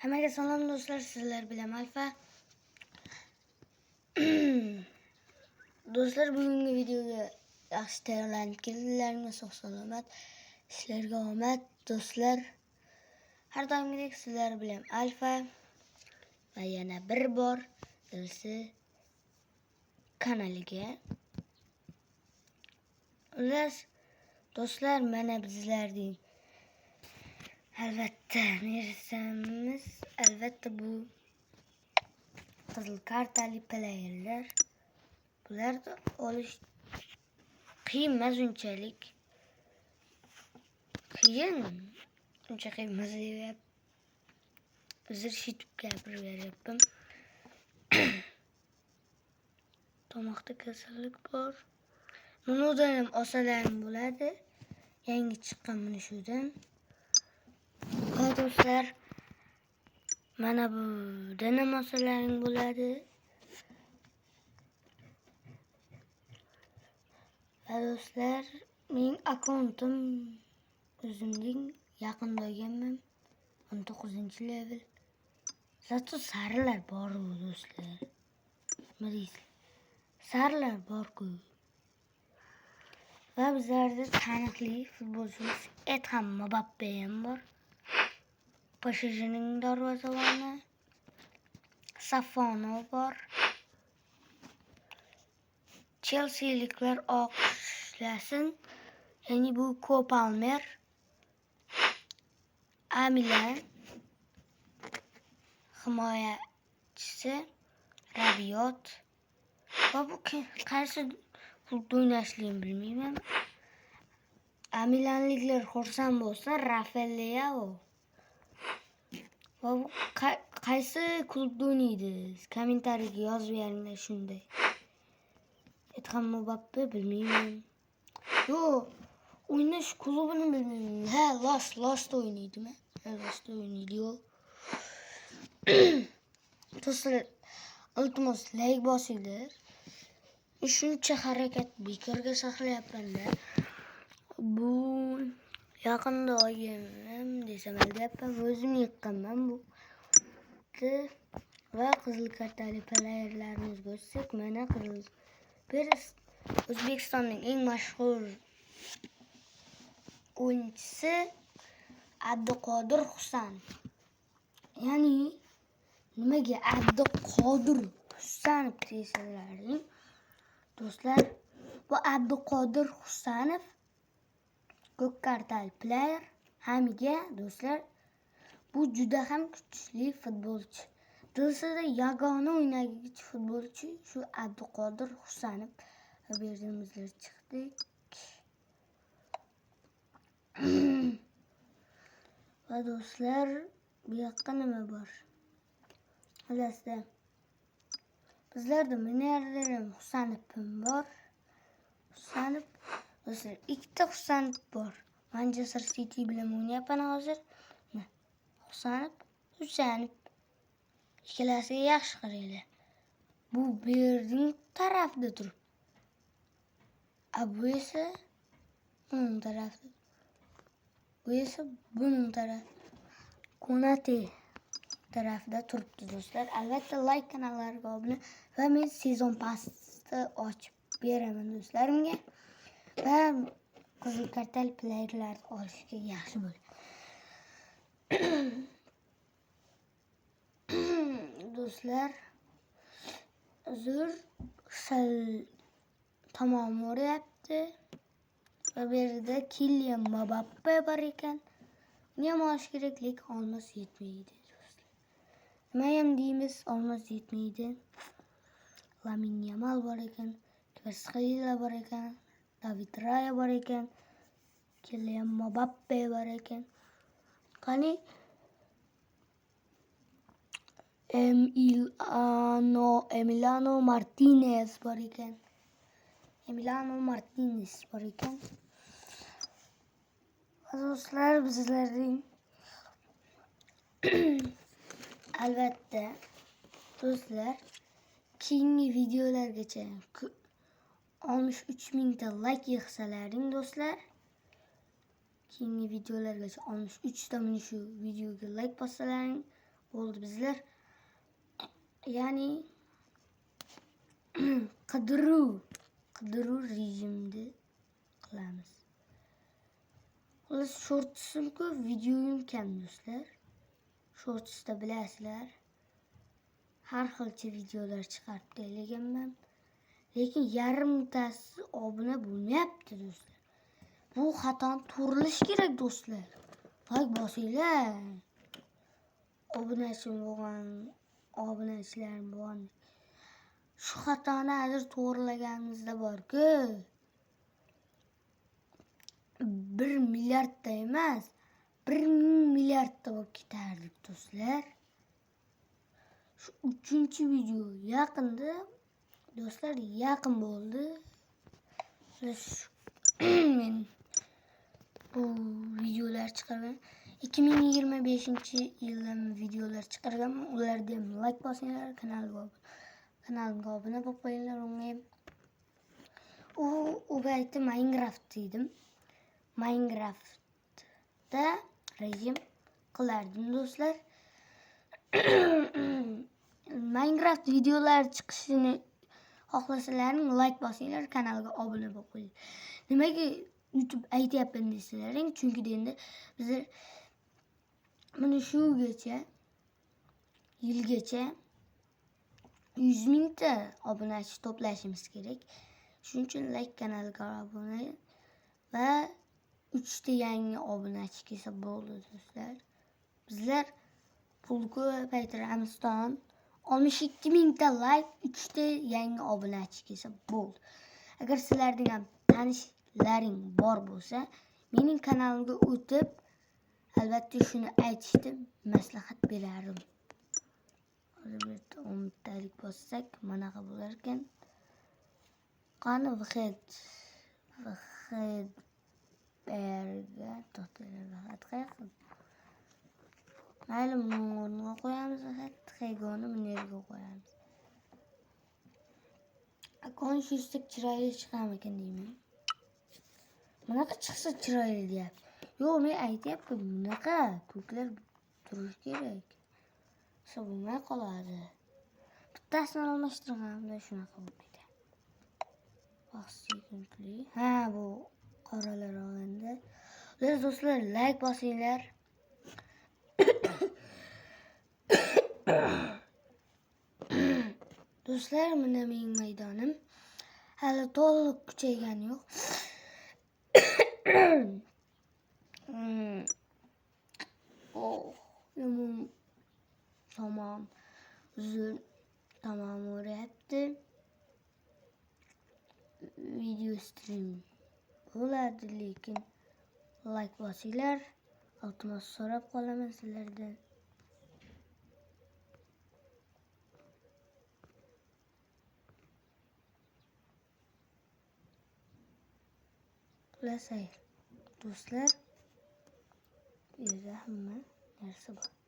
Hammaga salom do'stlar, sizlar bilan Alfa. Do'stlar, bugungi videoga yaxshi tayyorlanib keldilaringlar, sog' salomat, ishlarga omad do'stlar. Har doimgidek sizlar bilan Alfa va yana bir bor Dilsi kanaliga. Ular do'stlar, mana bizlarning albatta nersamiz, albatta bu qizil kartali playerlar. Bularni olish qiyin emas unchalik. Uncha qiyin emas deb uzr shitib gapirib beryapman. Tomoqda kasallik bor. Bundan ham osalarim bo'ladi. Yangi chiqqan mana shudan. Va do'stlar, mana bu ham osalaring bo'ladi. Va do'stlar, mening akkauntim o'zimning yaqinda olganman. 19-level. Zato sarilar bor do'stlar. Nima deysiz? Sarilar bor-ku. Va bizlarda taniqli futbolchimiz Ethan Mbappe ham bor. PSJning darvozaboni Safonov bor. Chelsealiklar olqishlasin. Ya'ni bu Kopalmer, Milan himoyachisi Rabiot. Va bu qaysi klubda o'ynashligini bilmayman. Milanliklar xursand bo'lsa, Rafael Leao. Va bu qaysi klubda o'ynaydi? Kommentariyaga yozib beringlar shunday. Ethan Mbappe bilmayman. Yo'q, o'ynash klubini bilmayman. Ha, Lost o'ynaydimi? Lost o'ynaydi yo'q. Do'stlar, iltimos like bosinglar. Shuncha harakat bekorga saqlayapman-da. Bu yaqinda olganim desam aldiyapman. O'zim yiqqanman bu. Va qizil kartali playerlarimizni ko'rsak, mana qizil. O'zbekistonning eng mashhur o'yinchisi Abduqodir Husanov. Ya'ni nimaga Abduqodir Husanov deysizlaring? Do'stlar, bu Abduqodir Husanov ko'k kartali player. Hamiga do'stlar, bu juda ham kuchli futbolchi. Dilsida yagona o'ynagich futbolchi shu Abduqodir Husanov. Bu yerimizlar chiqdik. Va do'stlar, bu yoqqa nima bor? Bilasizlar, bizlarda milliarder Husanov bor. Husanov, do'stlar, ikkita Husanov bor. Manchester City bilan o'ynayapman hozir. Husanov. Ikkalasiga yaxshi qaranglar. Bu berning tarafida turib. Bu esa uning tarafida. Bu esa buning tarafida. Konate tarafida turibdi do'stlar. Albatta like kanallariga obuna va men sezon passni ochib beraman do'stlarimga. Va qizil kartali playerlarni olishga yaxshi bo'ladi. Do'stlar, uzr, sal tamom o'ryapti. Va bu yerda Kylian Mbappe bor ekan. Uni ham olish kerak, lekin olmos yetmaydi do'stlar. Nima ham deymiz, olmos yetmaydi. Lamine Yamal bor ekan, Kvaratskhelia bor ekan, David Raya bor ekan, Kylian Mbappe bor ekan. Qani Emiliano Martinez bor ekan. Do'stlar, bizlarning albatta do'stlar, keyingi videolargacha 63 mingta like yig'salaring do'stlar. Keyingi videolargacha 63 ta mana shu videoga like bossalaring bizlar ya'ni qidiruv rejimida qilamiz. Xullas shortsimku videoyim kam do'stlar. Shortsda bilasizlar, har xilcha videolar chiqarib kelganman. Lekin yarimtasi obuna bo'lmayapti do'stlar. Bu xatoni to'g'rilash kerak do'stlar. Like bosinglar. Obunachilarim bo'lgan. Shu xatoni hozir to'g'rilaganimizda bor-ku. 1 milliardda emas, 1000 milliardda bo'lib ketardik do'stlar. Shu 3-video yaqinda do'stlar, yaqin bo'ldi. Men bu videolar chiqargan 2025-yilda videolar chiqarganman. Ularga ham like bosinglar, kanalimga obuna bo'lib qo'yinglar. U paytda Minecraft dedim. Minecraftda rejim qilardim do'stlar. Minecraft videolar chiqishini xohlasalaring like bosinglar, kanalga obuna bo'lib qo'yinglar. Nimaga YouTube aytyapman desalaring, chunki endi bizlar mana shugacha yilgacha 100 mingta obunachi to'plashimiz kerak. Shuning uchun like, kanalga obuna va 3 ta yangi obunachi kelsa bo'ldi do'stlar. Bizlar pul ko'paytiramizdan 62 mingta like, 3 ta yangi obunachi kelsa bo'ldi. Agar sizlarning ham tanishlaring bor bo'lsa, mening kanalimga o'tib, albatta shuni aytishni maslahat berarim. Hozir 10 talik bossak, manaqa bo'lar ekan. Qani vxed berga to'xtalar vxed qayerda? Mayli, o'rniga qo'yamiz, xegoni nerga qo'yamiz. Akon shustak chiroyli chiqarmikan deyman. Bunaqa chiqsa chiroyli deyapti. Yo'q, men aytyapman, bunaqa ko'klar turish kerak. Bo'lmay qoladi. Bittasini almashtirganimda shunaqa bo'lib ketadi. Vaqtli. Ha, bu qoralar olganda. Do'stlar, like bosinglar. Do'stlar, mana mening maydonim. Hali to'liq kuchaygani yo'q. Tamam. Uzun tamam o'rayapti. Video stream bo'ladi, lekin like bosinglar. Iltimos so'rab qolaman sizlardan. Do'stlar, bu yerda hamma narsa bor.